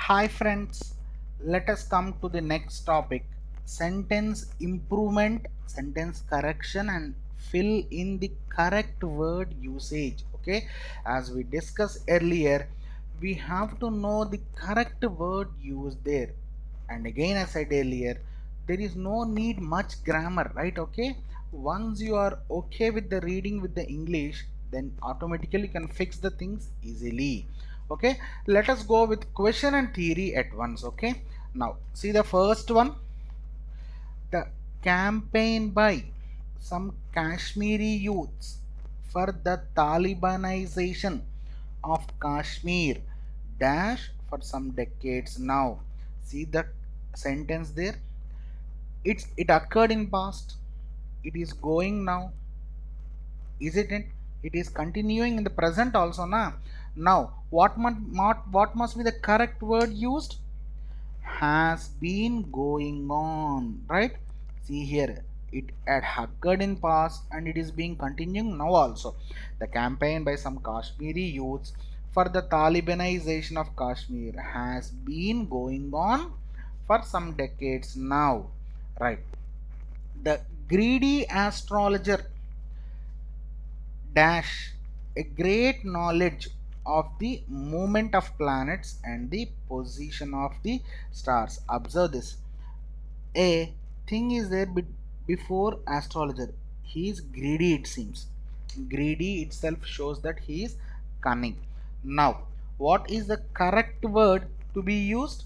Hi friends, let us come to the next topic, sentence improvement, sentence correction and fill in the correct word usage. Okay, as we discussed earlier, we have to know the correct word used there. And again, as I said earlier, there is no need much grammar, right? Okay, once you are okay with the reading with the English, then automatically you can fix the things easily. Okay, let us go with question and theory at once. Okay, now see the first one, the campaign by some Kashmiri youths for the Talibanization of Kashmir dash for some decades now. See the sentence there, it occurred in past, it is going now, is it is continuing in the present also na. Now what must be the correct word used? Has been going on, right? See here, it had occurred in past and it is being continuing now also. The campaign by some Kashmiri youths for the Talibanization of Kashmir has been going on for some decades now, right? The greedy astrologer dash a great knowledge of the movement of planets and the position of the stars. Observe this, a thing is there before astrologer, he is greedy, it seems. Greedy itself shows that he is cunning. Now what is the correct word to be used?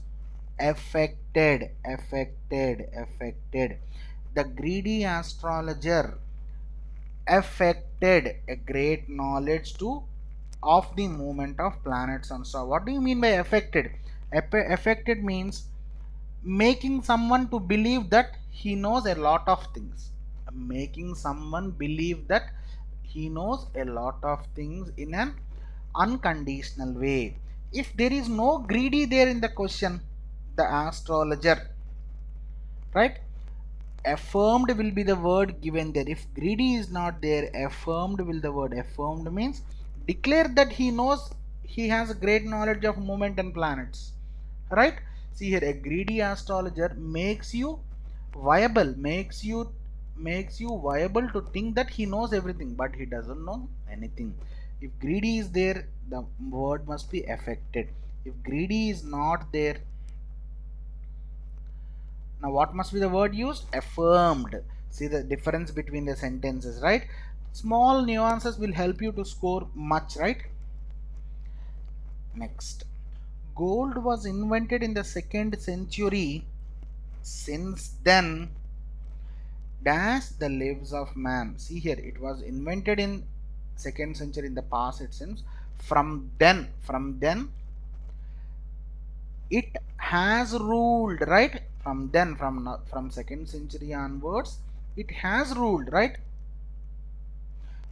Affected. The greedy astrologer affected a great knowledge to of the movement of planets and so. What do you mean by affected? Affected means making someone to believe that he knows a lot of things. Making someone believe that he knows a lot of things in an unconditional way. If there is no greedy there in the question, the astrologer, right, affirmed will be the word given there. If greedy is not there, affirmed will the word. Affirmed means declare that he knows, he has a great knowledge of movement and planets, right? See here, a greedy astrologer makes you viable to think that he knows everything, but he doesn't know anything. If greedy is there, the word must be affected. If greedy is not there, now what must be the word used? Affirmed. See the difference between the sentences, right? Small nuances will help you to score much, right? Next, gold was invented in the 2nd century. Since then dash the lives of man. See here, it was invented in 2nd century, in the past it seems. From then it has ruled, right? From 2nd century onwards it has ruled, right?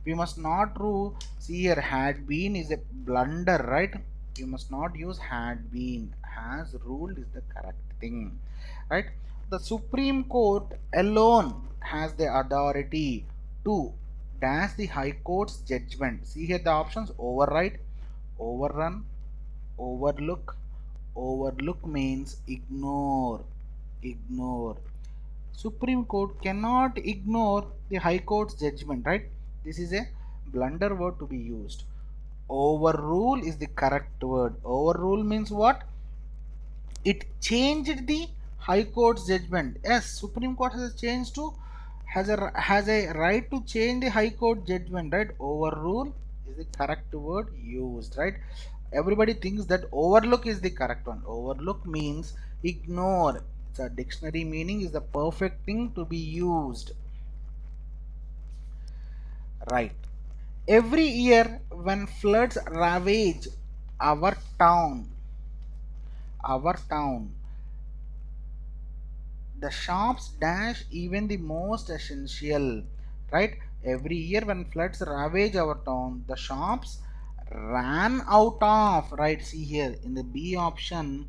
We must not rule. See here, had been is a blunder, right? You must not use had been. Has ruled is the correct thing, right? The Supreme Court alone has the authority to dash the High Court's judgment. See here the options: override, overrun, overlook. Overlook means ignore. Supreme Court cannot ignore the High Court's judgment, right? This is a blunder word to be used. Overrule is the correct word. Overrule means what? It changed the High Court's judgment. Yes, Supreme Court has a change to has a right to change the High Court judgment, right? Overrule is the correct word used, right? Everybody thinks that overlook is the correct one. Overlook means ignore. It's a dictionary meaning is the perfect thing to be used, right? Every year when floods ravage our town, our town, the shops dash even the most essential, right? Every year when floods ravage our town, the shops ran out of, right? See here in the B option,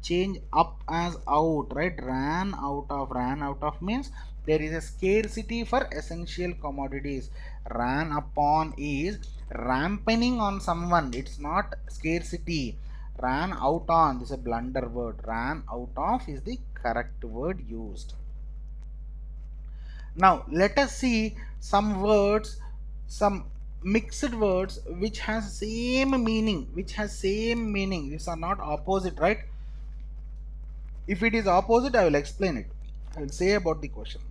change up as out, right? Ran out of means there is a scarcity for essential commodities. Ran upon is rampening on someone, it's not scarcity. Ran out on, this is a blunder word. Ran out of is the correct word used. Now let us see some words, some mixed words which has same meaning, these are not opposite, right? If it is opposite, I will explain it. I will say about the question.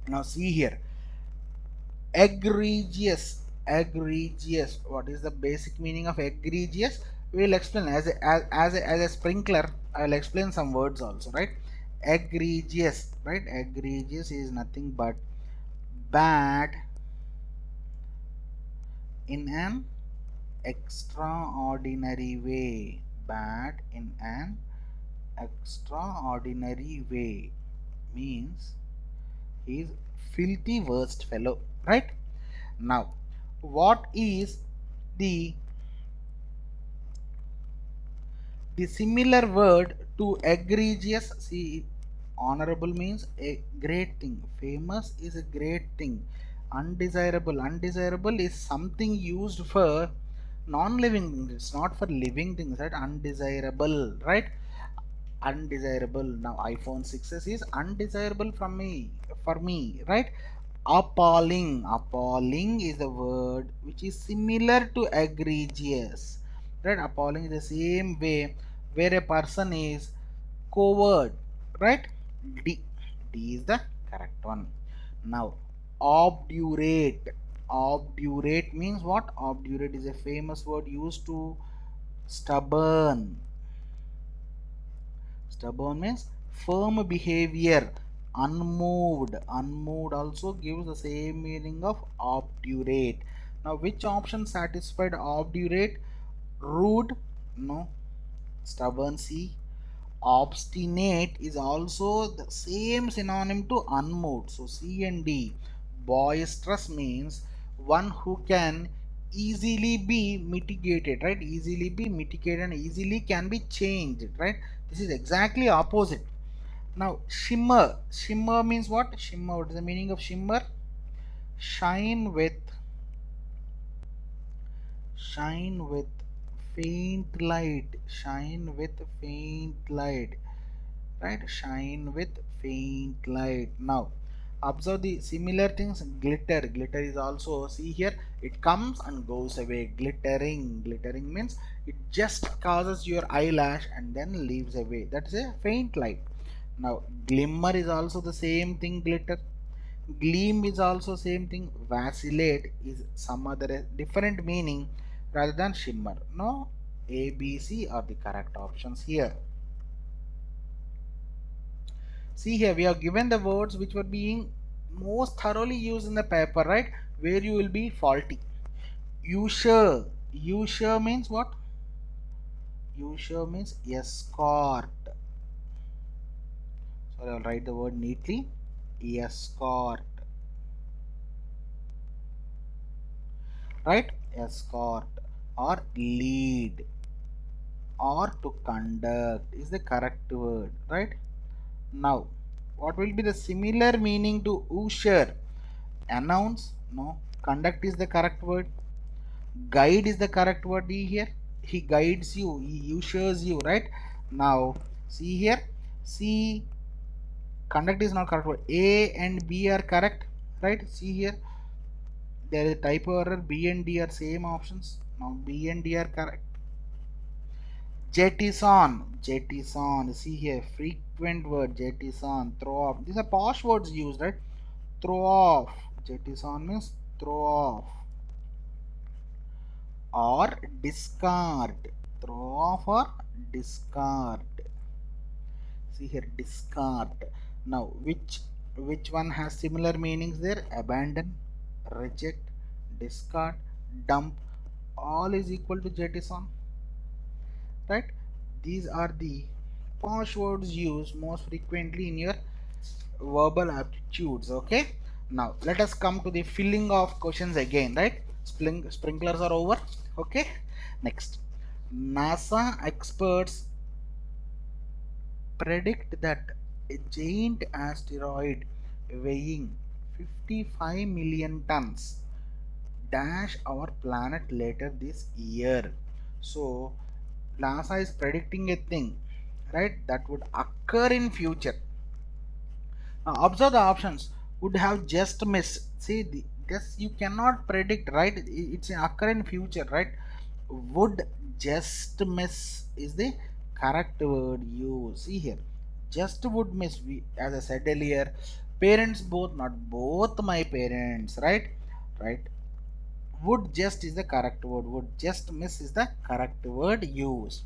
Now see here, egregious. What is the basic meaning of egregious? We will explain as a sprinkler. I will explain some words also, right? Egregious, right? Egregious is nothing but bad in an extraordinary way. Bad in an extraordinary way means he is filthy worst fellow, right? Now what is the similar word to egregious? See, honorable means a great thing, famous is a great thing, undesirable is something used for non-living things, it's not for living things, right? Undesirable, right? Undesirable. Now iPhone 6s is undesirable for me, right? Appalling is the word which is similar to egregious, right? Appalling is the same way where a person is coward, right? D. D is the correct one. Now obdurate means what? Obdurate is a famous word used to stubborn. Stubborn means firm behavior. Unmoved also gives the same meaning of obdurate. Now which option satisfied obdurate? Rude, no. Stubborn, C. Obstinate is also the same synonym to unmoved, so C and D. Boisterous means one who can easily be mitigated, right? Easily be mitigated and easily can be changed, right? This is exactly opposite. Now shimmer means what? What is the meaning of shimmer? Shine with faint light. Right? Shine with faint light. Now observe the similar things. Glitter is also, see here, it comes and goes away. Glittering means it just causes your eyelash and then leaves away, that's a faint light. Now glimmer is also the same thing. Glitter. Gleam is also same thing. Vacillate is some other different meaning rather than shimmer. No, A, B, C are the correct options here. See here, we have given the words which were being most thoroughly used in the paper, right? Where you will be faulty. Usher means what? Usher means escort. Sorry, I'll write the word neatly. Escort. Right? Escort or lead or to conduct is the correct word, right? Now, what will be the similar meaning to usher? Announce, no. Conduct is the correct word. Guide is the correct word here. He guides you, he ushers you, right? Now see here, see, conduct is not correct word. A and B are correct, right? See here, there is a typo error. B and D are same options. Now B and D are correct. Jettison, see here, frequent word. Jettison, throw off, these are posh words used, right? Throw off. Jettison means throw off. Or discard. Throw off or discard. See here, discard. Now which one has similar meanings there? Abandon, reject, discard, dump, all is equal to jettison, right? These are the posh words used most frequently in your verbal aptitudes. Okay, now let us come to the filling of questions again, right? Sprinklers are over. Okay, next, NASA experts predict that a giant asteroid weighing 55 million tons dash our planet later this year. So NASA is predicting a thing, right, that would occur in future. Now observe the options. Would have just missed. See, this you cannot predict, right? It's an occur in future, right? Would just miss is the correct word used. See here, just would miss. We, as I said earlier, parents both, not both my parents, right? Right. Would just is the correct word. Would just miss is the correct word used.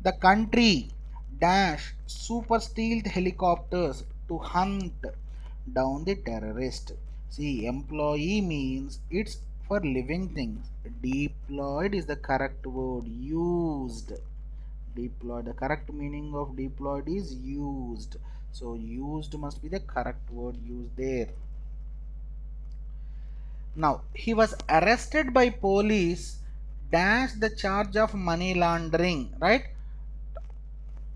The country dash super stealth helicopters to hunt down the terrorist. See, employee means it's for living things. Deployed is the correct word used. Deployed. The correct meaning of deployed is used. So used must be the correct word used there. Now, he was arrested by police, dash the charge of money laundering, right?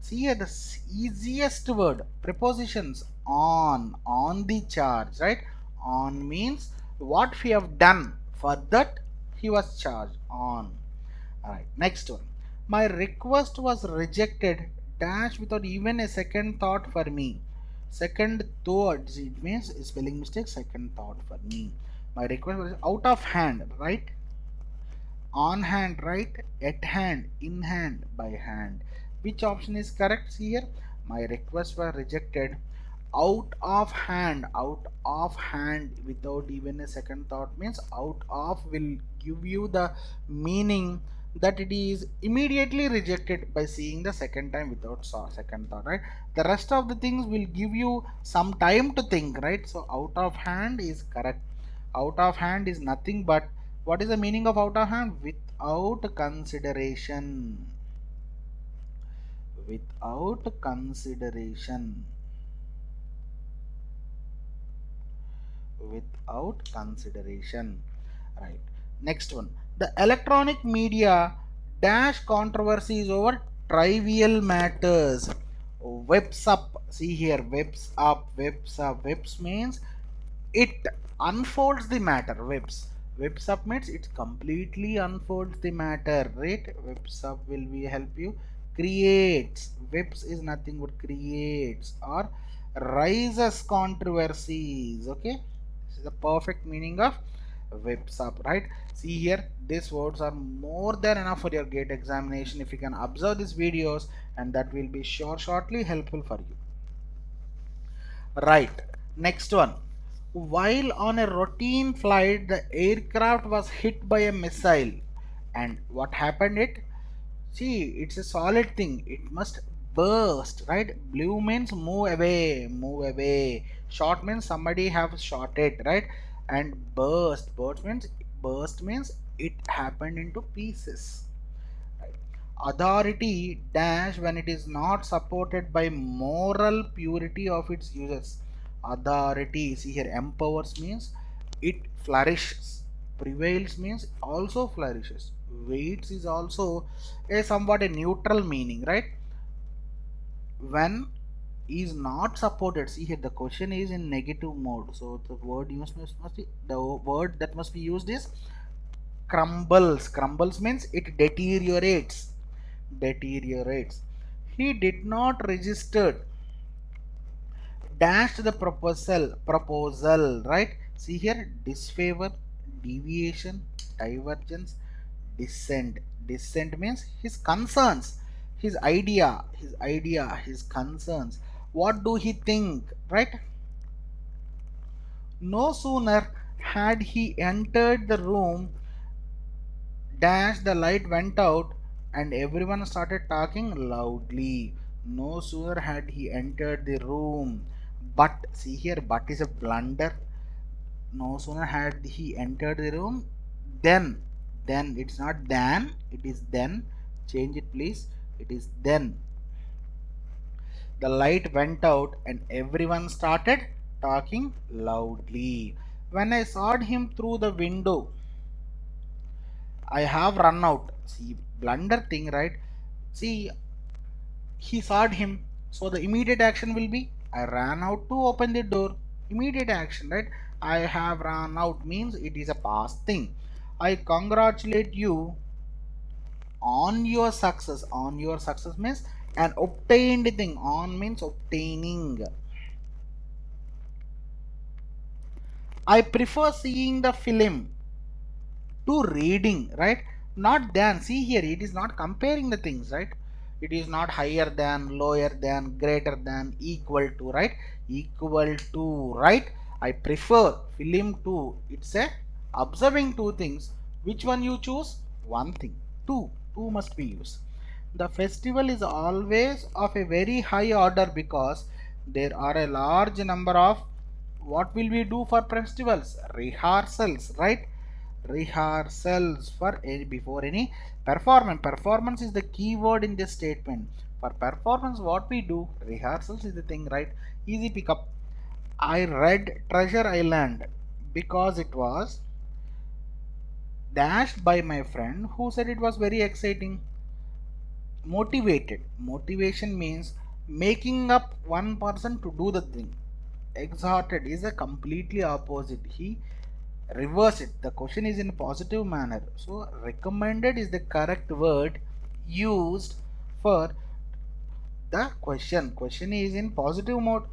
See here the easiest word, prepositions on the charge, right? On means what we have done, for that he was charged on. Alright, next one. My request was rejected, dash without even a second thought for me. Second thought, it means spelling mistake, second thought for me. My request was out of hand, right? On hand, right? At hand, in hand, by hand. Which option is correct here? My request was rejected. Out of hand without even a second thought means out of will give you the meaning that it is immediately rejected by seeing the second time without second thought, right? The rest of the things will give you some time to think, right? So out of hand is correct. Out of hand is nothing but, what is the meaning of out of hand? Without consideration. Without consideration. Without consideration. Right. Next one. The electronic media dash controversies over trivial matters. Webs up. See here. Webs up. Webs up. Webs means it unfolds the matter. Webs up means it completely unfolds the matter, right? Webs up will be help you. Creates, webs is nothing but creates or raises controversies. Okay, this is the perfect meaning of webs up, right? See here, these words are more than enough for your gate examination if you can observe these videos, and that will be shortly helpful for you. Right. Next one. While on a routine flight, the aircraft was hit by a missile. And what happened? See, it's a solid thing. It must burst, right? Blue means move away, move away. Shot means somebody have shot it, right? And burst means it happened into pieces. Right. Authority dash when it is not supported by moral purity of its users. Authority, see here, empowers means it flourishes. Prevails means also flourishes. Waits is also a somewhat a neutral meaning, right? When is not supported, see here the question is in negative mode, so the word used must be, the word that must be used is crumbles. Crumbles means it deteriorates. Deteriorates. He did not register dashed the proposal, right? See here, disfavor, deviation, divergence, dissent. Dissent means his concerns, his concerns. What do he think, right? No sooner had he entered the room dash the light went out and everyone started talking loudly. No sooner had he entered the room, but see here, but is a blunder. No sooner had he entered the room, then it's not then, it is then. Change it, please. It is then. The light went out and everyone started talking loudly. When I saw him through the window, I have run out. See, blunder thing, right? See, he saw him. So the immediate action will be I ran out to open the door. Immediate action, right? I have run out means it is a past thing. I congratulate you on on your success. On your success means an obtained thing. On means obtaining. I prefer seeing the film to reading, right? Not than. See here, it is not comparing the things, right? It is not higher than, lower than, greater than, equal to, right? Equal to, right? I prefer film to. It's a observing two things. Which one you choose? One thing. Two must be used. The festival is always of a very high order because there are a large number of, what will we do for festivals? Rehearsals, right? Rehearsals for any, before any performance. Performance is the key word in this statement. For performance, what we do? Rehearsals is the thing, right? Easy pickup. I read Treasure Island because it was dashed by my friend who said it was very exciting. Motivated. Motivation means making up one person to do the thing. Exhorted is a completely opposite. He reverse it. The question is in a positive manner. So recommended is the correct word used for the question. Question is in positive mode.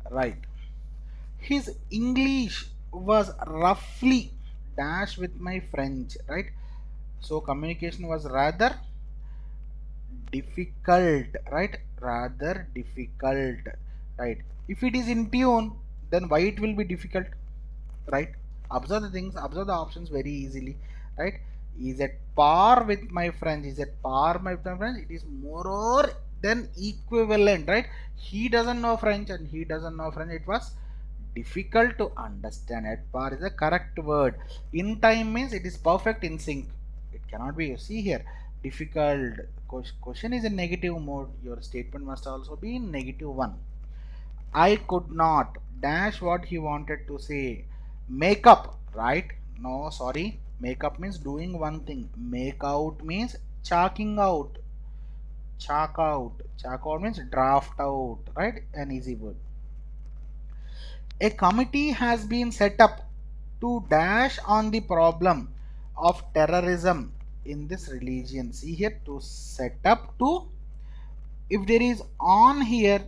Right. His English was roughly dash with my French. Right. So communication was rather difficult. Right. Rather difficult. Right. If it is in tune, then why it will be difficult? Right? Observe the things, observe the options very easily, right? Is at par with my French. Is at par with my French? It is more or than equivalent, right? He doesn't know French and he doesn't know French. It was difficult to understand. At par is the correct word. In time means it is perfect in sync. It cannot be. You see here, difficult. Question is in negative mode. Your statement must also be in negative one. I could not dash what he wanted to say. Make up, right? No, sorry. Make up means doing one thing. Make out means chalking out. Chalk out. Chalk out means draft out, right? An easy word. A committee has been set up to dash on the problem of terrorism in this religion. See here, to set up to. If there is on here,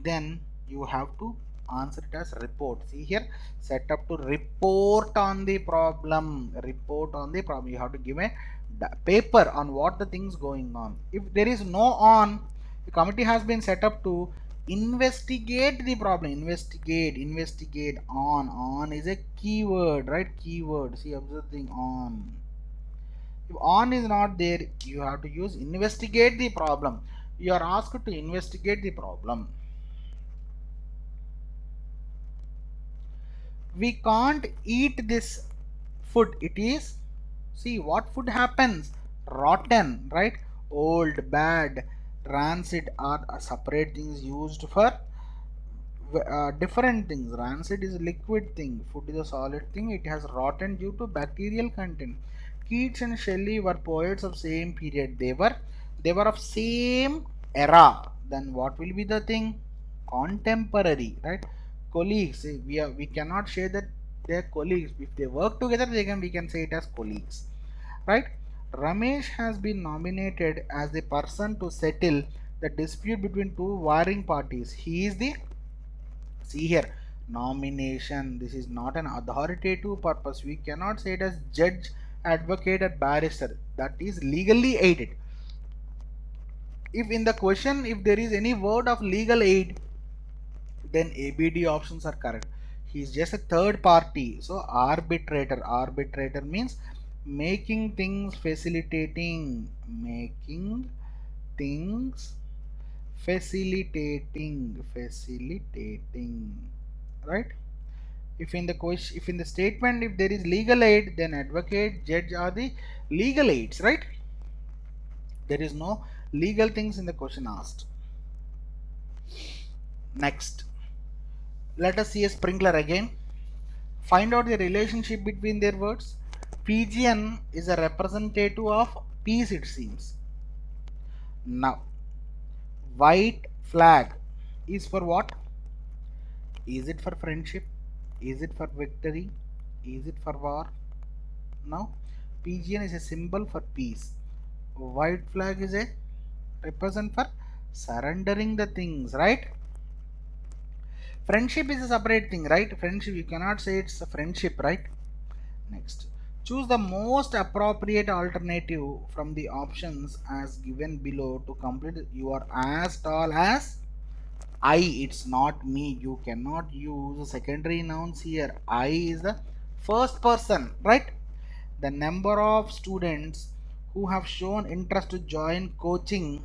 then you have to answer it as report. See here, set up to report on the problem. Report on the problem. You have to give a paper on what the things going on. If there is no on, the committee has been set up to investigate the problem. Investigate on is a keyword, right? Keyword. See, observe the thing on. If on is not there, you have to use investigate the problem. You are asked to investigate the problem. We can't eat this food. It is, see what food happens? Rotten, right? Old, bad, rancid are separate things used for different things. Rancid is a liquid thing, food is a solid thing. It has rotten due to bacterial content. Keats and Shelley were poets of same period. They were of same era. Then what will be the thing? Contemporary, right? Colleagues. We cannot say that they are colleagues. If they work together, we can say it as colleagues, right? Ramesh has been nominated as the person to settle the dispute between two warring parties. He is the, see here, nomination. This is not an authoritative purpose. We cannot say it as judge, advocate, or barrister. That is legally aided. If in the question, if there is any word of legal aid, then ABD options are correct. He is just a third party. So arbitrator. Arbitrator means making things facilitating. Making things facilitating. Facilitating. Right? If in the question, if in the statement, if there is legal aid, then advocate, judge are the legal aids, right? There is no legal things in the question asked. Next, let us see a sprinkler again. Find out the relationship between their words. Fijian is a representative of peace, it seems. Now, white flag is for what? Is it for friendship? Is it for victory? Is it for war? Now, Pigeon is a symbol for peace. White flag is a represent for surrendering the things, right? Friendship is a separate thing, right? Friendship, you cannot say it's a friendship, right? Next, choose the most appropriate alternative from the options as given below to complete. You are as tall as I. It's not me. You cannot use secondary nouns here. I is the first person, right? The number of students who have shown interest to join coaching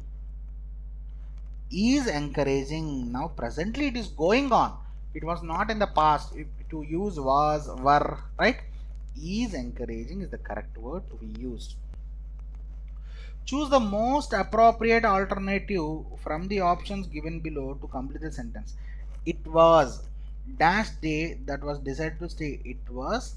is encouraging. Now presently it is going on. It was not in the past. If to use was, were, right? Is encouraging is the correct word to be used. Choose the most appropriate alternative from the options given below to complete the sentence. It was dash day that was decided to stay. It was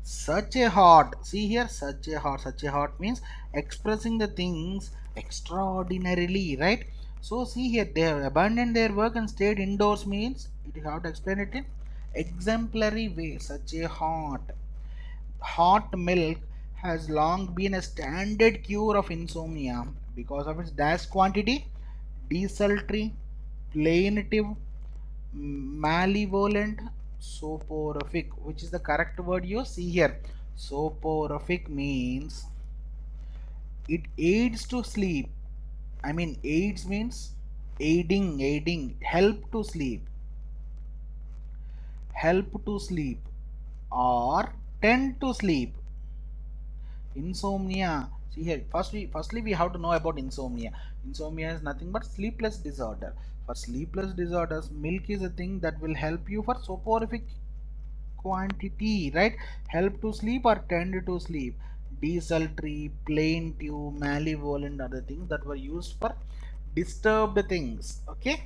such a hot. See here, such a hot. Such a hot means expressing the things extraordinarily, right? So see here, they have abandoned their work and stayed indoors means it have to explain it in exemplary way. Such a hot milk has long been a standard cure of insomnia because of its dash quantity, desultory, plaintive, malevolent, soporific, which is the correct word you see here. Soporific means it aids to sleep. I mean, aids means aiding, help to sleep, or tend to sleep. Insomnia, see here, firstly we have to know about insomnia. Insomnia is nothing but sleepless disorder. For sleepless disorders, milk is a thing that will help you for soporific quantity, right? Help to sleep or tend to sleep. Desultory, plaintive, malevolent are the things that were used for disturbed things. Okay,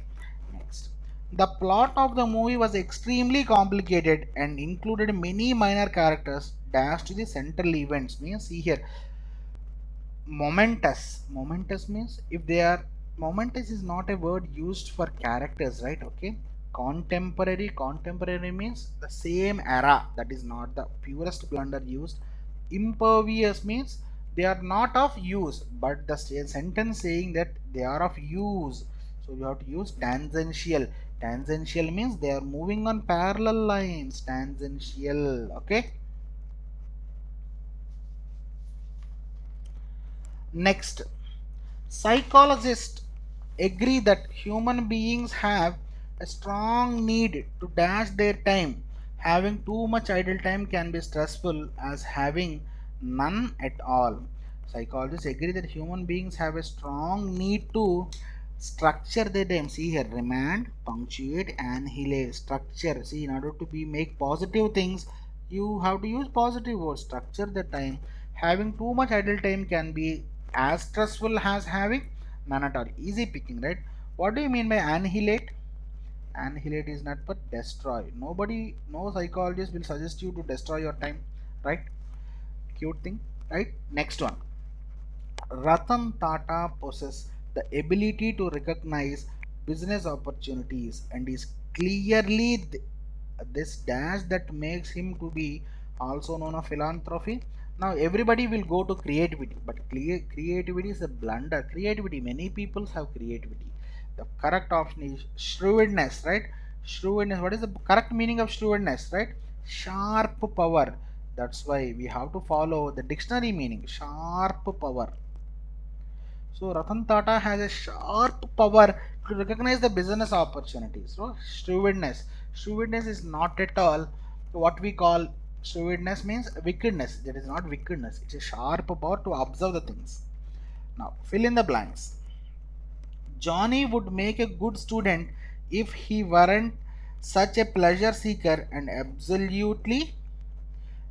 next, the plot of the movie was extremely complicated and included many minor characters dash to the central events. Means see here, momentous means if they are momentous is not a word used for characters, right? Okay, contemporary means the same era. That is not the purest blunder used. Impervious means they are not of use, but the sentence saying that they are of use, so you have to use tangential means they are moving on parallel lines. Tangential. Okay, next, psychologists agree that human beings have a strong need to dash their time. Having too much idle time can be stressful as having none at all. Psychologists agree that human beings have a strong need to structure their time. See here, remand, punctuate, annihilate. Structure. See, in order to be make positive things, you have to use positive words. Structure the time. Having too much idle time can be as stressful as having none at all. Easy picking, right? What do you mean by annihilate? Annihilate is not but destroy. Nobody, no psychologist will suggest you to destroy your time, right? Cute thing, right? Next one. Ratan Tata possesses the ability to recognize business opportunities and is clearly this dash that makes him to be also known as philanthropy. Now everybody will go to creativity, but creativity is a blunder. Creativity, many people have creativity. The correct option is shrewdness, right? Shrewdness. What is the correct meaning of shrewdness, right? Sharp power. That's why we have to follow the dictionary meaning. Sharp power. So Ratan Tata has a sharp power to recognize the business opportunities. So shrewdness is not at all what we call shrewdness means wickedness. That is not wickedness. It's a sharp power to observe the things. Now fill in the blanks. Johnny would make a good student if he weren't such a pleasure seeker and absolutely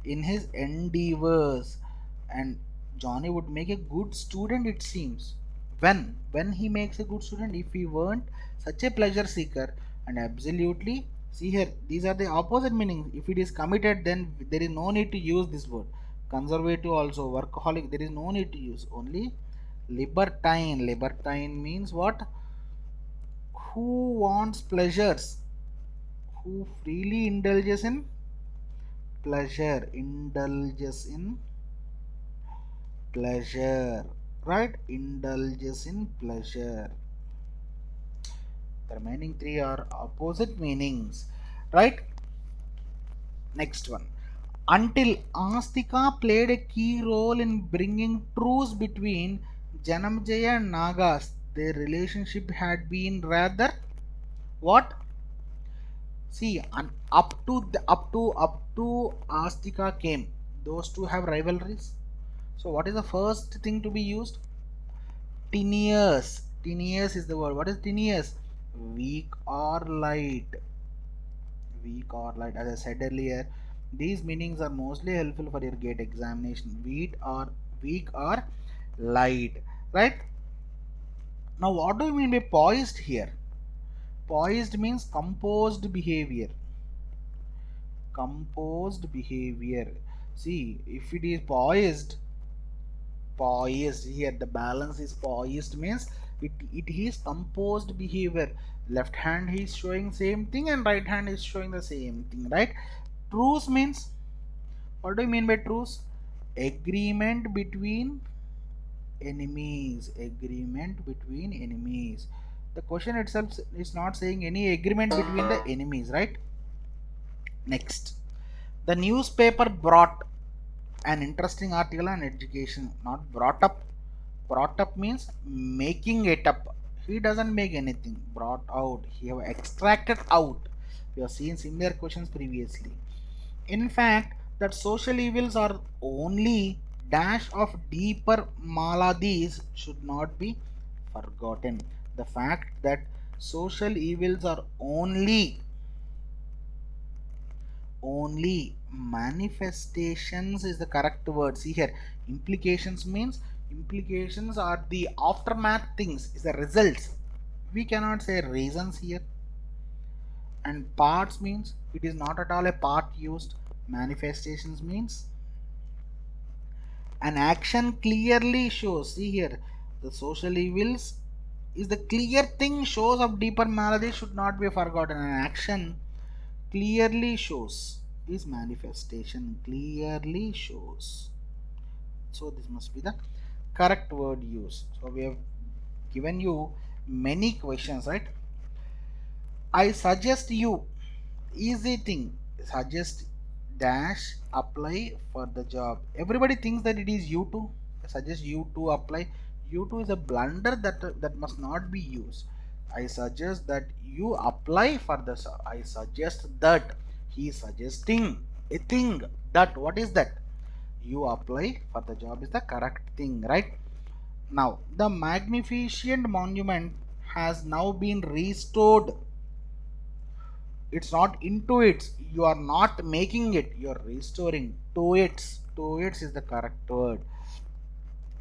in his endeavors. And Johnny would make a good student, it seems. When he makes a good student, if he weren't such a pleasure seeker and absolutely, see here, these are the opposite meanings. If it is committed, then there is no need to use this word. Conservative also, workaholic, there is no need to use. Only libertine means what? Who wants pleasures, who freely indulges in pleasure, indulges in pleasure, right? Indulges in pleasure. The remaining three are opposite meanings, right? Next one. Until Astika played a key role in bringing truce between Janamjaya and Nagas, their relationship had been rather what? See, and up to Astika came. Those two have rivalries. So, what is the first thing to be used? Tenuous. Tenuous is the word. What is tenuous? Weak or light. Weak or light. As I said earlier, these meanings are mostly helpful for your gate examination. Weak or light. Right? Now, what do you mean by poised here? Poised means composed behavior. Composed behavior. See, if it is poised here, the balance is poised means it is composed behavior. Left hand is showing same thing and right hand is showing the same thing, right? Truce means, what do you mean by truce? Agreement between enemies. Agreement between enemies. The question itself is not saying any agreement between the enemies, right? Next, the newspaper brought an interesting article on education. Not brought up. Brought up means making it up. He doesn't make anything. Brought out. He have extracted out. We have seen similar questions previously. In fact, that social evils are only dash of deeper maladis should not be forgotten. The fact that social evils are only manifestations is the correct word. See here, implications means implications are the aftermath things, is the results. We cannot say reasons here. And parts means it is not at all a part used. Manifestations means an action clearly shows. See here, the social evils is the clear thing, shows of deeper malady should not be forgotten. An action clearly shows is manifestation. Clearly shows. So this must be the correct word used. So we have given you many questions, right? I suggest you, easy thing, suggest dash apply for the job. Everybody thinks that it is you to suggest you to apply. You to is a blunder that must not be used. I suggest that you apply for the job. I suggest that. He is suggesting a thing. That, what is that? You apply for the job is the correct thing, right? Now the magnificent monument has now been restored. It's not into it. You are not making it. You are restoring to it. To it is the correct word.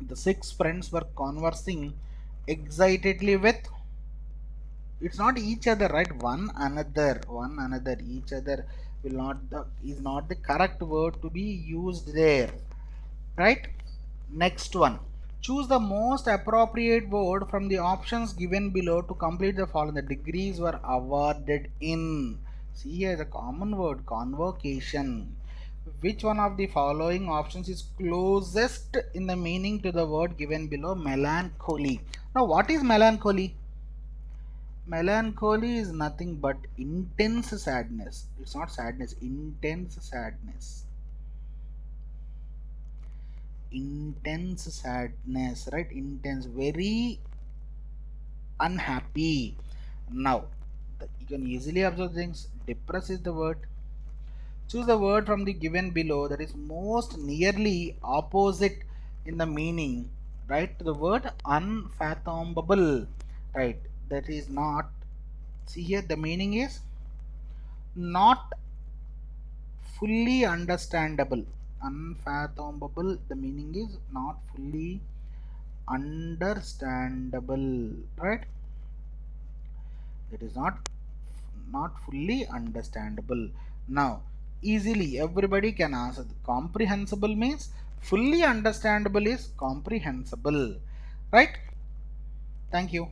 The six friends were conversing excitedly with, it's not each other, right? One another. Each other will not the is not the correct word to be used there, right? Next one. Choose the most appropriate word from the options given below to complete the following. The degrees were awarded in. See here the common word, convocation. Which one of the following options is closest in the meaning to the word given below? Melancholy. Now what is melancholy? Melancholy is nothing but intense sadness. It's not sadness, intense sadness. Intense sadness, right? Intense, very unhappy. Now you can easily observe things. Depress is the word. Choose the word from the given below that is most nearly opposite in the meaning, right, to the word unfathomable, right? That is not. See here, the meaning is not fully understandable. Unfathomable, the meaning is not fully understandable, right? It is not fully understandable. Now easily everybody can answer. Comprehensible means fully understandable is comprehensible, right? Thank you.